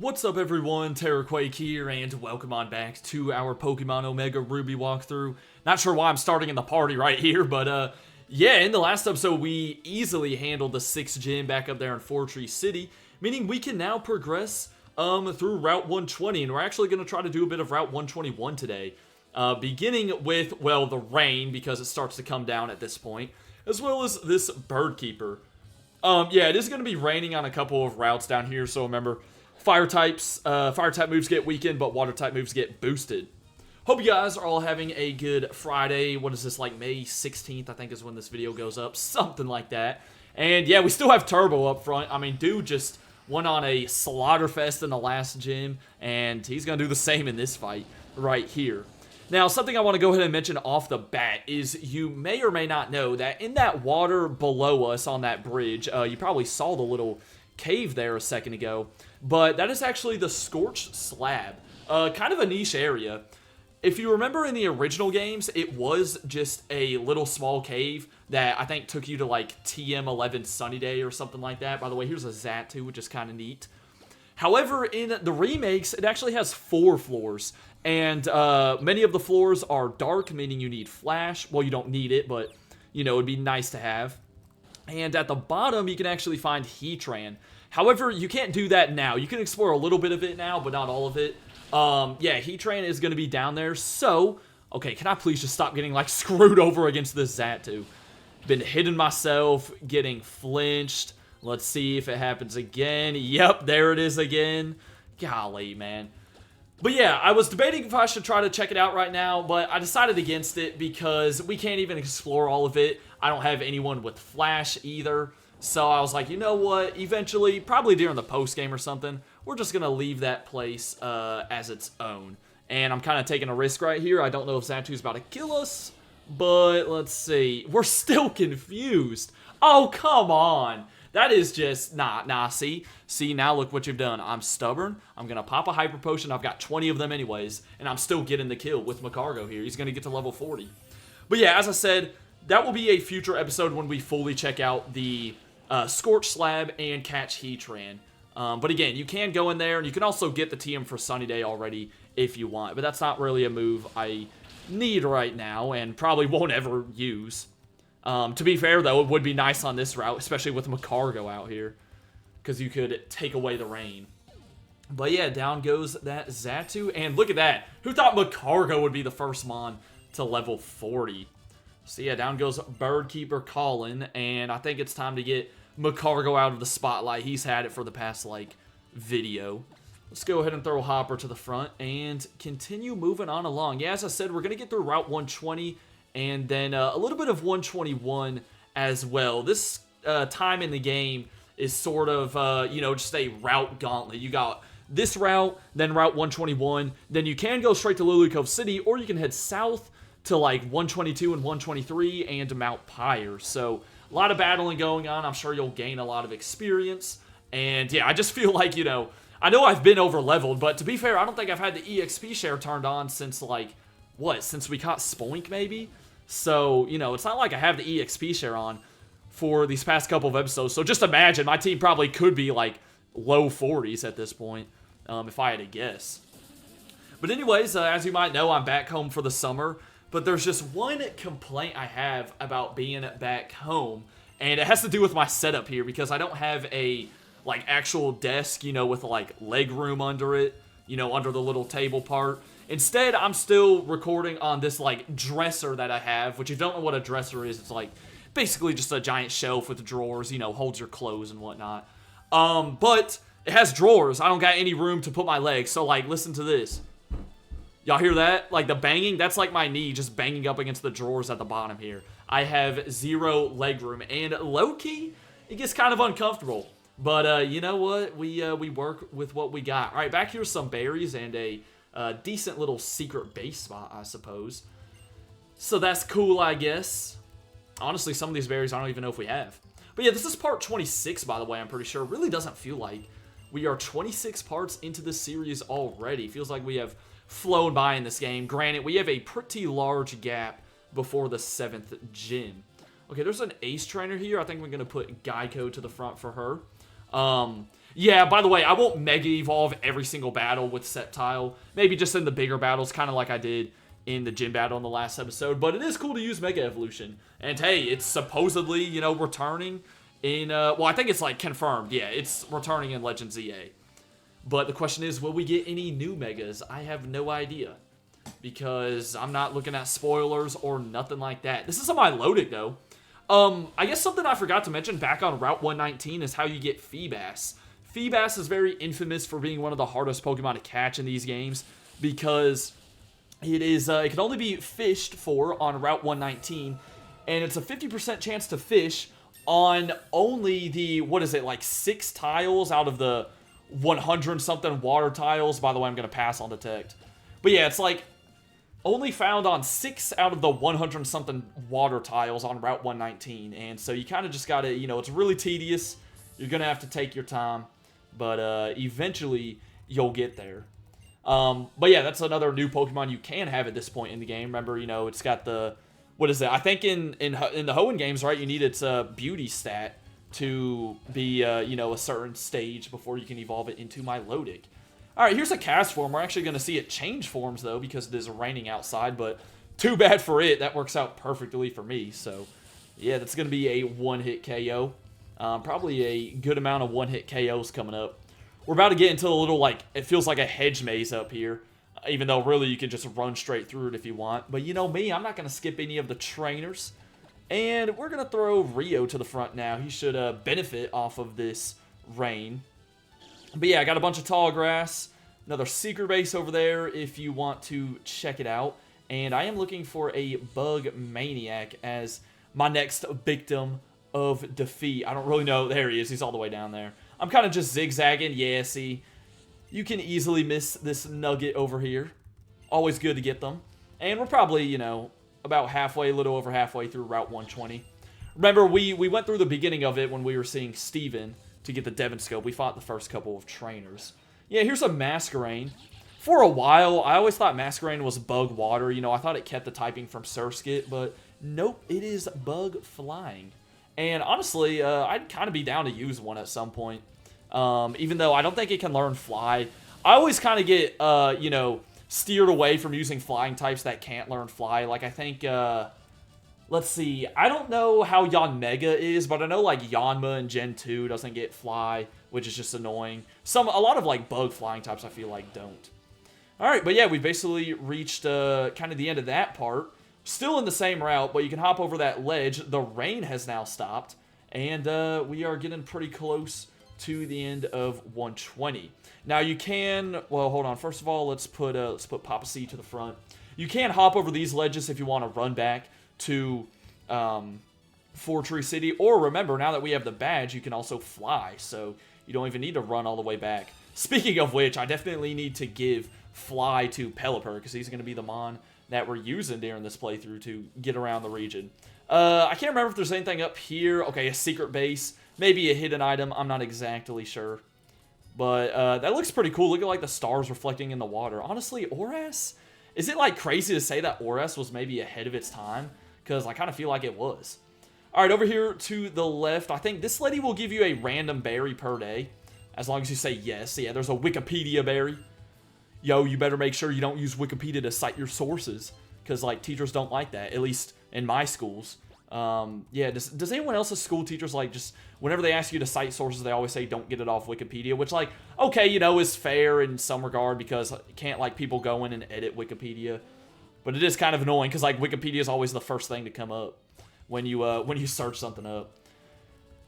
What's up everyone, Terraquake here, and welcome on back to our Pokemon Omega Ruby walkthrough. Not sure why I'm starting in the party right here, but yeah, in the last episode we easily handled the 6th gym back up there in Fortree City, meaning we can now progress through Route 120, and we're actually going to try to do a bit of Route 121 today. Beginning with, well, the rain, because it starts to come down at this point, as well as this Bird Keeper. Yeah, it is going to be raining on a couple of routes down here, so remember, fire type moves get weakened, but water type moves get boosted. Hope you guys are all having a good Friday. What is this, like May 16th, I think is when this video goes up. Something like that. And yeah, we still have Turbo up front. I mean, dude just went on a slaughterfest in the last gym, and he's going to do the same in this fight right here. Now, something I want to go ahead and mention off the bat is you may or may not know that in that water below us on that bridge, you probably saw the little cave there a second ago, but that is actually the Scorched Slab. Kind of a niche area. If you remember in the original games, it was just a little small cave that I think took you to like TM11 Sunny Day or something like that. By the way, here's a Xatu, which is kind of neat. However, in the remakes, it actually has 4 floors, and many of the floors are dark, meaning you need flash. Well, you don't need it, but, you know, it'd be nice to have. And at the bottom, you can actually find Heatran. However, you can't do that now. You can explore a little bit of it now, but not all of it. Yeah, Heatran is going to be down there, so... Okay, can I please just stop getting, like, screwed over against this Xatu? Been hitting myself, getting flinched. Let's see if it happens again. Yep, there it is again. Golly, man. But yeah, I was debating if I should try to check it out right now, but I decided against it because we can't even explore all of it. I don't have anyone with Flash either. So I was like, you know what? Eventually, probably during the post-game or something, we're just going to leave that place as its own. And I'm kind of taking a risk right here. I don't know if Xatu's about to kill us, but let's see. We're still confused. Oh, come on. That is just, nah, see, now look what you've done. I'm stubborn, I'm going to pop a Hyper Potion, I've got 20 of them anyways, and I'm still getting the kill with Magcargo here. He's going to get to level 40. But yeah, as I said, that will be a future episode when we fully check out the Scorched Slab and catch Heatran. But again, you can go in there, and you can also get the TM for Sunny Day already if you want, but that's not really a move I need right now, and probably won't ever use. To be fair, though, it would be nice on this route, especially with Magcargo out here, because you could take away the rain. But yeah, down goes that Xatu, and look at that. Who thought Magcargo would be the first mon to level 40? So yeah, down goes Bird Keeper Colin, and I think it's time to get Magcargo out of the spotlight. He's had it for the past, like, video. Let's go ahead and throw Hopper to the front and continue moving on along. Yeah, as I said, we're going to get through Route 120, and then a little bit of 121 as well. This time in the game is sort of, you know, just a route gauntlet. You got this route, then Route 121. Then you can go straight to Lily Cove City, or you can head south to, like, 122 and 123 and Mount Pyre. So, a lot of battling going on. I'm sure you'll gain a lot of experience. And, yeah, I just feel like, you know, I know I've been over-leveled, but to be fair, I don't think I've had the EXP share turned on since, like, what? Since we caught Spoink, maybe? So, you know, it's not like I have the EXP share on for these past couple of episodes. So just imagine, my team probably could be like low 40s at this point, if I had to guess. But anyways, as you might know, I'm back home for the summer. But there's just one complaint I have about being back home. And it has to do with my setup here, because I don't have a, like, actual desk, you know, with, like, leg room under it, you know, under the little table part. Instead, I'm still recording on this, like, dresser that I have, which if you don't know what a dresser is, it's, like, basically just a giant shelf with drawers, you know, holds your clothes and whatnot. But it has drawers. I don't got any room to put my legs, so, like, listen to this. Y'all hear that? Like, the banging? That's, like, my knee just banging up against the drawers at the bottom here. I have 0 leg room, and low-key, it gets kind of uncomfortable. But, you know what? We work with what we got. All right, back here's some berries and a decent little secret base spot, I suppose. So that's cool, I guess. Honestly, some of these berries I don't even know if we have. But yeah, this is part 26, by the way, I'm pretty sure. It really doesn't feel like we are 26 parts into this series already. Feels like we have flown by in this game. Granted, we have a pretty large gap before the 7th gym. Okay, there's an ace trainer here. I think we're going to put Geico to the front for her. Yeah, by the way, I won't Mega Evolve every single battle with Sceptile. Maybe just in the bigger battles, kind of like I did in the gym battle in the last episode. But it is cool to use Mega Evolution. And hey, it's supposedly, you know, returning in, well, I think it's like confirmed. Yeah, it's returning in Legends EA. But the question is, will we get any new Megas? I have no idea. Because I'm not looking at spoilers or nothing like that. This is on my loaded, though. I guess something I forgot to mention back on Route 119 is how you get Feebas. Feebas is very infamous for being one of the hardest Pokemon to catch in these games because it can only be fished for on Route 119, and it's a 50% chance to fish on only the, what is it, like 6 tiles out of the 100-something water tiles. By the way, I'm going to pass on Detect. But yeah, it's like only found on 6 out of the 100-something water tiles on Route 119, and so you kind of just got to, you know, it's really tedious. You're going to have to take your time. But eventually, you'll get there. But yeah, that's another new Pokemon you can have at this point in the game. Remember, you know, it's got the, what is it? I think in the Hoenn games, right, you need its beauty stat to be, you know, a certain stage before you can evolve it into Milotic. All right, here's a cast form. We're actually going to see it change forms, though, because it is raining outside. But too bad for it. That works out perfectly for me. So, yeah, that's going to be a one-hit KO. Probably a good amount of one-hit KOs coming up. We're about to get into a little, like, it feels like a hedge maze up here. Even though, really, you can just run straight through it if you want. But you know me, I'm not going to skip any of the trainers. And we're going to throw Rio to the front now. He should benefit off of this rain. But yeah, I got a bunch of tall grass. Another secret base over there if you want to check it out. And I am looking for a Bug Maniac as my next victim of defeat. I don't really know. There he is. He's all the way down there. I'm kind of just zigzagging. Yeah, see. You can easily miss this nugget over here. Always good to get them. And we're probably, you know, about halfway, a little over halfway through Route 120. Remember, we went through the beginning of it when we were seeing Steven to get the Devon Scope. We fought the first couple of trainers. Yeah, here's a Masquerain. For a while, I always thought Masquerain was Bug Water. You know, I thought it kept the typing from Surskit, but nope, it is Bug Flying. And honestly, I'd kind of be down to use one at some point. Even though I don't think it can learn Fly. I always kind of get, you know, steered away from using flying types that can't learn Fly. Like, I think, let's see. I don't know how Yanmega is, but I know, like, Yanma in Gen 2 doesn't get Fly, which is just annoying. A lot of, like, bug flying types I feel like don't. Alright, but yeah, we basically reached, kind of the end of that part. Still in the same route, but you can hop over that ledge. The rain has now stopped, and we are getting pretty close to the end of 120. Now you can, well, hold on. First of all, let's put Papa C to the front. You can hop over these ledges if you want to run back to Fortree City, or remember, now that we have the badge, you can also fly, so you don't even need to run all the way back. Speaking of which, I definitely need to give Fly to Pelipper, because he's going to be the Mon that we're using during this playthrough to get around the region. I can't remember if there's anything up here. Okay, a secret base. Maybe a hidden item. I'm not exactly sure. But that looks pretty cool. Look at like the stars reflecting in the water. Honestly, Oras? Is it like crazy to say that Oras was maybe ahead of its time? Because I kind of feel like it was. Alright, over here to the left. I think this lady will give you a random berry per day. As long as you say yes. Yeah, there's a Wikipedia berry. Yo, you better make sure you don't use Wikipedia to cite your sources. Because, like, teachers don't like that. At least in my schools. Yeah, does anyone else's school teachers, like, just, whenever they ask you to cite sources, they always say, don't get it off Wikipedia. Which, like, okay, you know, is fair in some regard. Because can't, like, people go in and edit Wikipedia. But it is kind of annoying. Because, like, Wikipedia is always the first thing to come up when you search something up.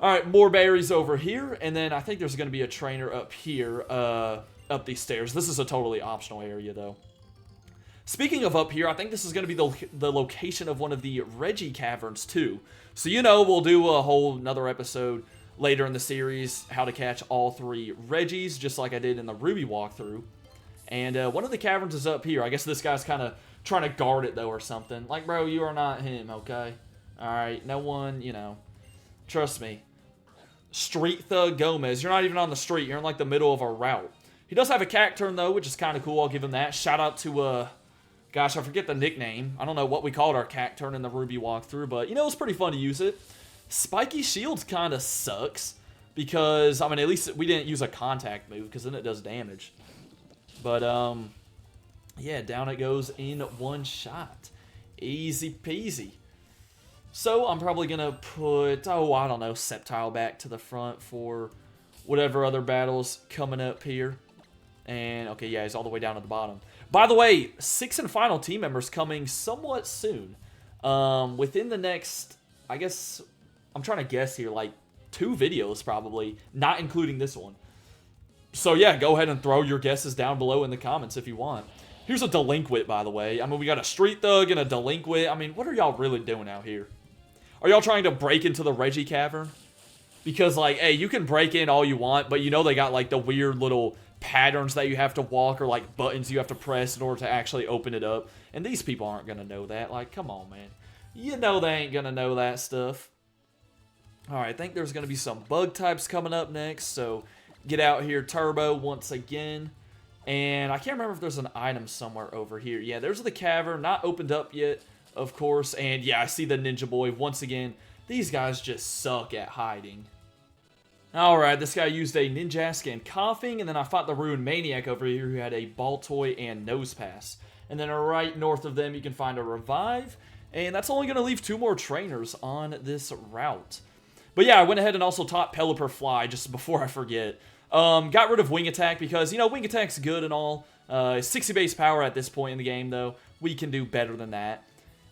Alright, more berries over here. And then I think there's going to be a trainer up here. Up these stairs. This is a totally optional area, though. Speaking of up here, I think this is going to be the location of one of the Reggie Caverns, too. So, you know, we'll do a whole another episode later in the series, how to catch all 3 Reggies, just like I did in the Ruby walkthrough. And one of the caverns is up here. I guess this guy's kind of trying to guard it, though, or something. Like, bro, you are not him, okay? Alright, no one, you know, trust me. Street Thug Gomez, you're not even on the street. You're in, like, the middle of a route. He does have a cacturn, though, which is kind of cool. I'll give him that. Shout out to, gosh, I forget the nickname. I don't know what we called our cacturn in the Ruby walkthrough, but, you know, it's pretty fun to use it. Spiky Shields kind of sucks, because, I mean, at least we didn't use a contact move, because then it does damage. But, yeah, down it goes in one shot. Easy peasy. So, I'm probably going to put, oh, I don't know, Sceptile back to the front for whatever other battles coming up here. And, okay, yeah, he's all the way down at the bottom. By the way, 6th and final team members coming somewhat soon. Within the next, I guess, I'm trying to guess here, like 2 videos probably, not including this one. So yeah, go ahead and throw your guesses down below in the comments if you want. Here's a delinquent, by the way. I mean, we got a street thug and a delinquent. I mean, what are y'all really doing out here? Are y'all trying to break into the Reggie Cavern? Because, like, hey, you can break in all you want, but you know they got, like, the weird little patterns that you have to walk or, like, buttons you have to press in order to actually open it up. And these people aren't going to know that. Like, come on, man. You know they ain't going to know that stuff. Alright, I think there's going to be some bug types coming up next, so get out here, Turbo, once again. And I can't remember if there's an item somewhere over here. Yeah, there's the cavern, not opened up yet, of course. And yeah, I see the Ninja Boy once again. These guys just suck at hiding. Alright, this guy used a Ninjask and Coughing, and then I fought the Ruined Maniac over here who had a Ball Toy and Nose Pass. And then right north of them you can find a Revive, and that's only going to leave 2 more trainers on this route. But yeah, I went ahead and also taught Pelipper Fly just before I forget. Got rid of Wing Attack because, you know, Wing Attack's good and all. 60 base power at this point in the game, though. We can do better than that.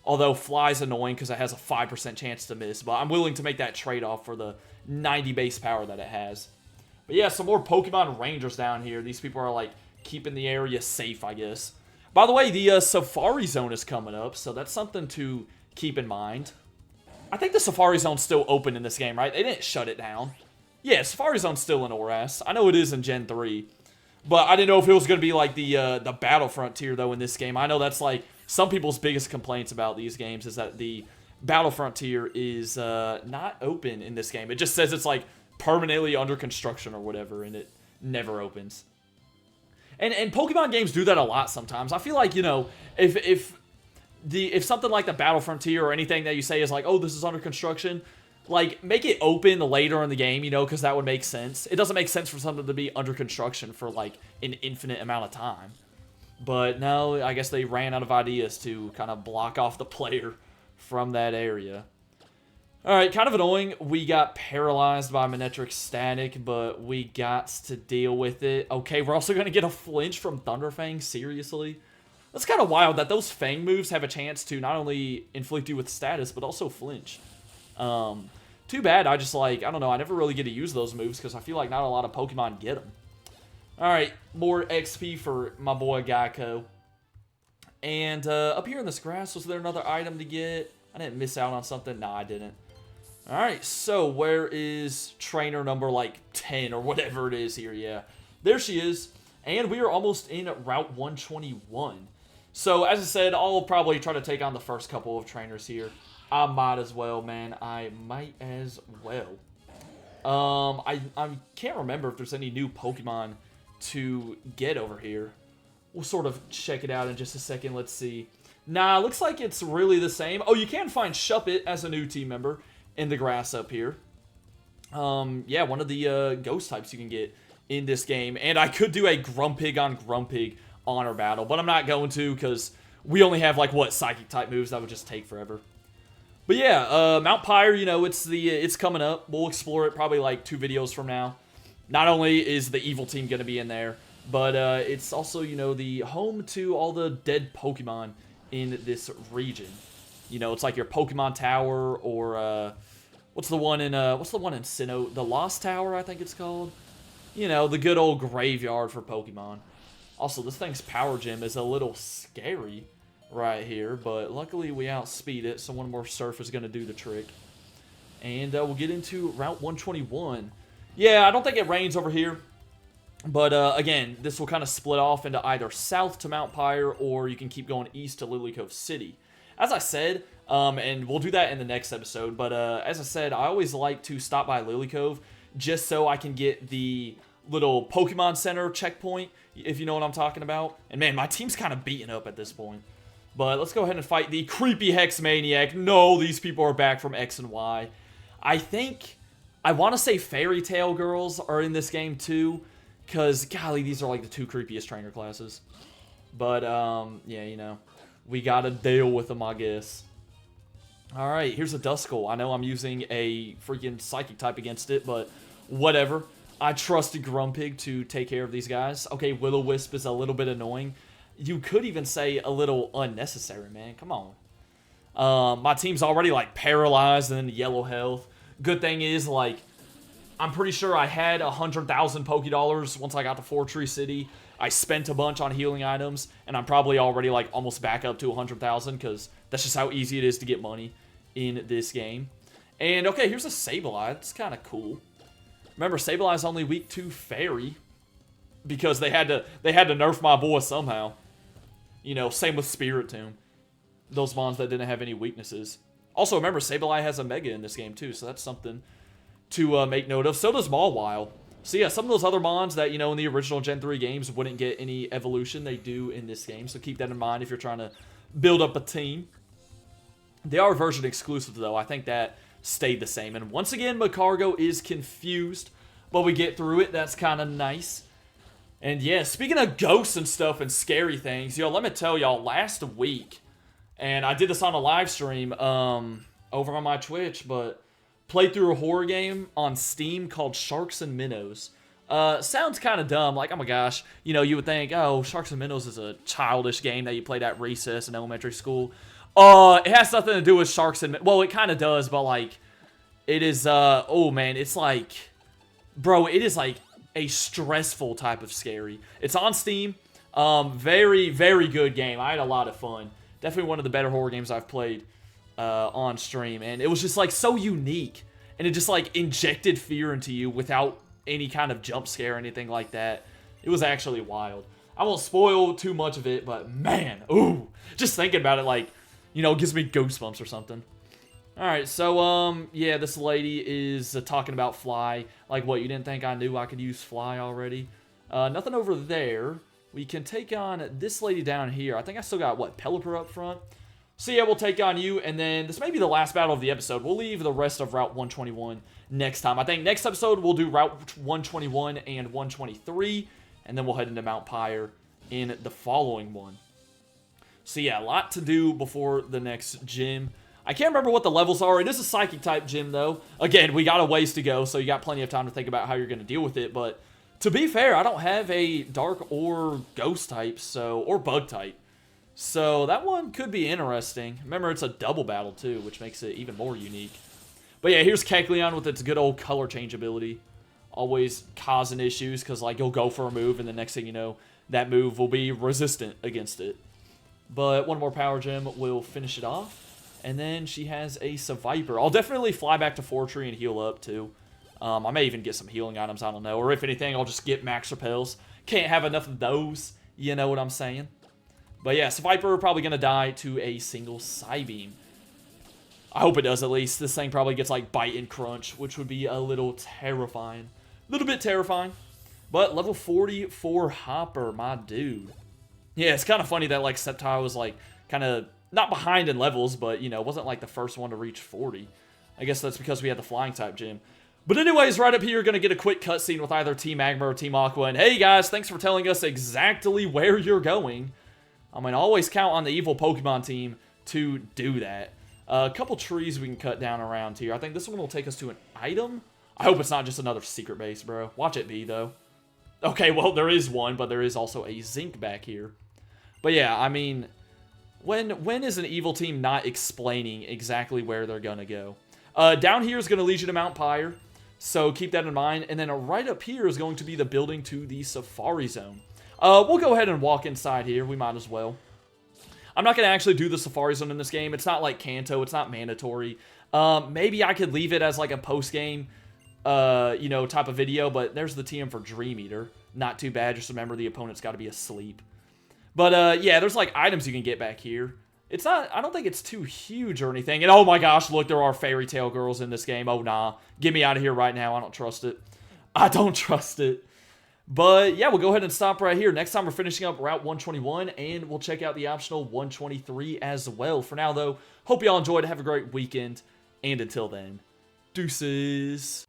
Although Fly's annoying because it has a 5% chance to miss. But I'm willing to make that trade-off for the 90 base power that it has. But yeah, some more Pokemon Rangers down here. These people are, like, keeping the area safe, I guess. By the way, the Safari Zone is coming up, so that's something to keep in mind. I think the Safari Zone's still open in this game, right? They didn't shut it down. Yeah, Safari Zone's still in ORAS. I know it is in Gen 3. But I didn't know if it was going to be like the Battlefront tier, though, in this game. I know that's like some people's biggest complaints about these games is that the Battlefront tier is not open in this game. It just says it's like permanently under construction or whatever, and it never opens. And Pokemon games do that a lot sometimes. I feel like, you know, if something like the Battlefront tier or anything that you say is like, oh, this is under construction, like, make it open later in the game, you know, because that would make sense. It doesn't make sense for something to be under construction for, like, an infinite amount of time. But no, I guess they ran out of ideas to kind of block off the player from that area. Alright, kind of annoying. We got paralyzed by Manectric Static, but we got to deal with it. Okay, we're also going to get a flinch from Thunderfang, seriously? That's kind of wild that those Fang moves have a chance to not only inflict you with status, but also flinch. Too bad, I just like, I don't know, I never really get to use those moves because I feel like not a lot of Pokemon get them. Alright, more XP for my boy Geico. And up here in this grass, was there another item to get? I didn't miss out on something? Nah, I didn't. Alright, so where is trainer number like 10 or whatever it is here? Yeah, there she is. And we are almost in Route 121. So, as I said, I'll probably try to take on the first couple of trainers here. I might as well, man. I might as well. I can't remember if there's any new Pokemon to get over here. We'll sort of check it out in just a second. Let's see. Nah, looks like it's really the same. Oh, you can find Shuppet as a new team member in the grass up here. Yeah, one of the ghost types you can get in this game. And I could do a Grumpig on Grumpig honor battle, but I'm not going to because we only have, like, what, Psychic type moves that would just take forever. But yeah, Mount Pyre, you know, it's coming up. We'll explore it probably like 2 videos from now. Not only is the evil team going to be in there, but it's also, you know, the home to all the dead Pokemon in this region. You know, it's like your Pokemon Tower or what's the one in Sinnoh? The Lost Tower, I think it's called. You know, the good old graveyard for Pokemon. Also, this thing's Power Gem is a little scary right here, but luckily we outspeed it, so one more Surf is going to do the trick. And we'll get into Route 121. Yeah, I don't think it rains over here, but again, this will kind of split off into either south to Mount Pyre, or you can keep going east to Lily Cove City. As I said, and we'll do that in the next episode, but as I said, I always like to stop by Lily Cove just so I can get the little Pokemon Center checkpoint, if you know what I'm talking about. And man, my team's kind of beaten up at this point. But let's go ahead and fight the creepy Hex Maniac. No, these people are back from X and Y. I think I want to say Fairy Tale Girls are in this game too, because, golly, these are like the 2 creepiest trainer classes. But, yeah, you know, we gotta deal with them, I guess. Alright, here's a Duskull. I know I'm using a freaking Psychic type against it, but whatever. I trusted Grumpig to take care of these guys. Okay, Will-O-Wisp is a little bit annoying. You could even say a little unnecessary, man. Come on. My team's already, like, paralyzed and in yellow health. Good thing is, like, I'm pretty sure I had 100,000 Pokédollars once I got to Fortree City. I spent a bunch on healing items, and I'm probably already, like, almost back up to 100,000, because that's just how easy it is to get money in this game. And, okay, here's a Sableye. It's kind of cool. Remember, Sableye's only weak to Fairy, because they had to nerf my boy somehow. You know, same with Spiritomb. Those mons that didn't have any weaknesses. Also, remember, Sableye has a Mega in this game, too, so that's something to make note of. So does Mawile. So yeah, some of those other mons that, you know, in the original Gen 3 games wouldn't get any evolution, they do in this game. So keep that in mind if you're trying to build up a team. They are version exclusive, though. I think that stayed the same. And once again, Magcargo is confused, but we get through it. That's kind of nice. And yeah, speaking of ghosts and stuff and scary things, yo, let me tell y'all, last week, and I did this on a live stream over on my Twitch, but played through a horror game on Steam called Sharks and Minnows. Sounds kind of dumb, like, oh my gosh, you know, you would think, oh, Sharks and Minnows is a childish game that you played at recess in elementary school. It has nothing to do with Sharks and Minnows. Well, it kind of does, but, like, it is, oh man, it's like, bro, it is like a stressful type of scary. It's on Steam. Very, very good game. I had a lot of fun. Definitely one of the better horror games I've played on stream, and it was just like so unique, and it just like injected fear into you without any kind of jump scare or anything like that. It was actually wild. I won't spoil too much of it, but man, ooh, just thinking about it, like, you know, it gives me goosebumps or something. Alright, so, yeah, this lady is talking about Fly. Like, what, you didn't think I knew I could use Fly already? Nothing over there. We can take on this lady down here. I think I still got, what, Pelipper up front? So, yeah, we'll take on you, and then this may be the last battle of the episode. We'll leave the rest of Route 121 next time. I think next episode we'll do Route 121 and 123, and then we'll head into Mount Pyre in the following one. So, yeah, a lot to do before the next gym. I can't remember what the levels are. It is a Psychic-type gym, though. Again, we got a ways to go, so you got plenty of time to think about how you're going to deal with it. But to be fair, I don't have a Dark or Ghost type, so, or Bug type. So that one could be interesting. Remember, it's a double battle, too, which makes it even more unique. But yeah, here's Kecleon with its good old color change ability. Always causing issues, because, like, you'll go for a move, and the next thing you know, that move will be resistant against it. But one more Power Gem will finish it off. And then she has a Seviper. I'll definitely fly back to Fortree and heal up, too. I may even get some healing items, I don't know. Or if anything, I'll just get Max Repels. Can't have enough of those, you know what I'm saying? But yeah, Seviper probably going to die to a single Psybeam. I hope it does, at least. This thing probably gets, like, Bite and Crunch, which would be a little terrifying. A little bit terrifying. But level 40 for Hopper, my dude. Yeah, it's kind of funny that, like, Sceptile was, like, kind of not behind in levels, but, you know, wasn't like the first one to reach 40. I guess that's because we had the flying type gym. But anyways, right up here, you're going to get a quick cutscene with either Team Magma or Team Aqua. And hey guys, thanks for telling us exactly where you're going. I mean, always count on the evil Pokemon team to do that. A couple trees we can cut down around here. I think this one will take us to an item. I hope it's not just another secret base, bro. Watch it be, though. Okay, well, there is one, but there is also a zinc back here. But yeah, I mean, when is an evil team not explaining exactly where they're going to go? Down here is going to lead you to Mount Pyre, so keep that in mind. And then right up here is going to be the building to the Safari Zone. We'll go ahead and walk inside here. We might as well. I'm not going to actually do the Safari Zone in this game. It's not like Kanto. It's not mandatory. Maybe I could leave it as like a post-game, you know, type of video, but there's the TM for Dream Eater. Not too bad. Just remember the opponent's got to be asleep. But, yeah, there's, like, items you can get back here. It's not, I don't think it's too huge or anything. And, oh my gosh, look, there are Fairy Tale Girls in this game. Oh, nah. Get me out of here right now. I don't trust it. I don't trust it. But, yeah, we'll go ahead and stop right here. Next time, we're finishing up Route 121, and we'll check out the optional 123 as well. For now, though, hope y'all enjoyed. Have a great weekend. And until then, deuces.